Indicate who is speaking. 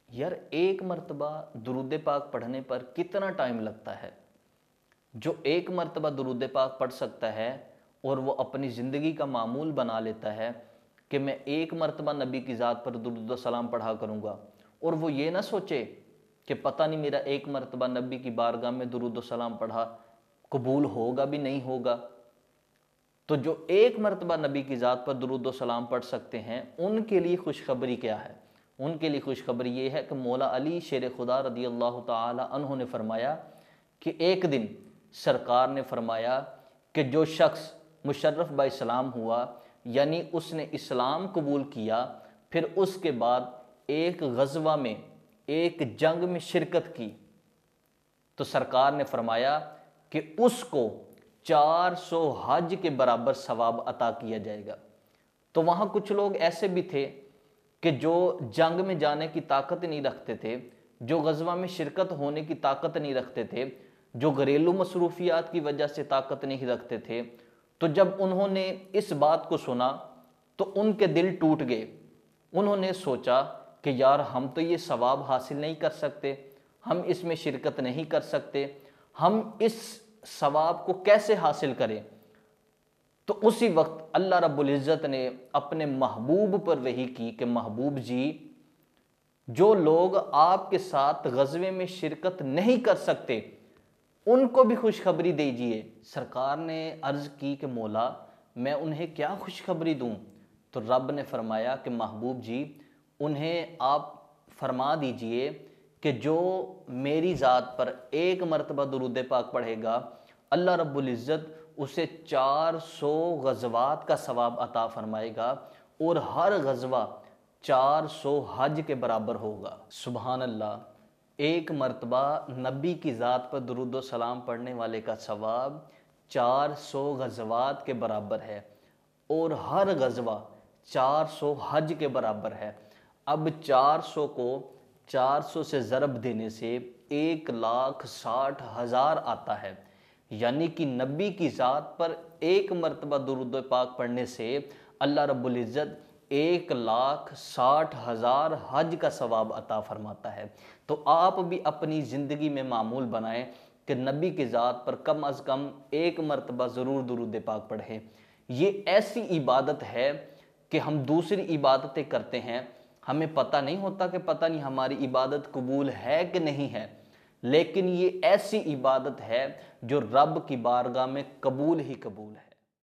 Speaker 1: یار ایک مرتبہ درود پاک پڑھنے پر کتنا ٹائم لگتا ہے؟ جو ایک مرتبہ درود پاک پڑھ سکتا ہے اور وہ اپنی زندگی کا معمول بنا لیتا ہے کہ میں ایک مرتبہ نبی کی ذات پر درود و سلام پڑھا کروں گا، اور وہ یہ نہ سوچے کہ پتہ نہیں میرا ایک مرتبہ نبی کی بارگاہ میں درود و سلام پڑھا قبول ہوگا بھی نہیں ہوگا، تو جو ایک مرتبہ نبی کی ذات پر درود و سلام پڑھ سکتے ہیں ان کے لیے خوشخبری کیا ہے؟ ان کے لیے خوشخبری یہ ہے کہ مولا علی شیر خدا رضی اللہ تعالی عنہ نے فرمایا کہ ایک دن سرکار نے فرمایا کہ جو شخص مشرف با اسلام ہوا، یعنی اس نے اسلام قبول کیا، پھر اس کے بعد ایک غزوہ میں ایک جنگ میں شرکت کی، تو سرکار نے فرمایا کہ اس کو 400 حج کے برابر ثواب عطا کیا جائے گا۔ تو وہاں کچھ لوگ ایسے بھی تھے کہ جو جنگ میں جانے کی طاقت نہیں رکھتے تھے، جو غزوہ میں شرکت ہونے کی طاقت نہیں رکھتے تھے، جو گھریلو مصروفیات کی وجہ سے طاقت نہیں رکھتے تھے، تو جب انہوں نے اس بات کو سنا تو ان کے دل ٹوٹ گئے۔ انہوں نے سوچا کہ یار ہم تو یہ ثواب حاصل نہیں کر سکتے، ہم اس میں شرکت نہیں کر سکتے، ہم اس ثواب کو کیسے حاصل کریں؟ تو اسی وقت اللہ رب العزت نے اپنے محبوب پر وحی کی کہ محبوب جی، جو لوگ آپ کے ساتھ غزوے میں شرکت نہیں کر سکتے ان کو بھی خوشخبری دیجئے۔ سرکار نے عرض کی کہ مولا میں انہیں کیا خوشخبری دوں؟ تو رب نے فرمایا کہ محبوب جی انہیں آپ فرما دیجئے کہ جو میری ذات پر ایک مرتبہ درود پاک پڑھے گا، اللہ رب العزت اسے 400 غزوات کا ثواب عطا فرمائے گا، اور ہر غزوہ 400 حج کے برابر ہوگا۔ سبحان اللہ! ایک مرتبہ نبی کی ذات پر درود و سلام پڑھنے والے کا ثواب 400 غزوات کے برابر ہے، اور ہر غزوہ 400 حج کے برابر ہے۔ اب 400 کو 400 سے ضرب دینے سے 1,60,000 آتا ہے، یعنی کہ نبی کی ذات پر ایک مرتبہ درود پاک پڑھنے سے اللہ رب العزت 1,60,000 حج کا ثواب عطا فرماتا ہے۔ تو آپ بھی اپنی زندگی میں معمول بنائیں کہ نبی کی ذات پر کم از کم ایک مرتبہ ضرور درود پاک پڑھیں۔ یہ ایسی عبادت ہے کہ ہم دوسری عبادتیں کرتے ہیں، ہمیں پتہ نہیں ہوتا کہ پتہ نہیں ہماری عبادت قبول ہے کہ نہیں ہے، لیکن یہ ایسی عبادت ہے جو رب کی بارگاہ میں قبول ہی قبول ہے۔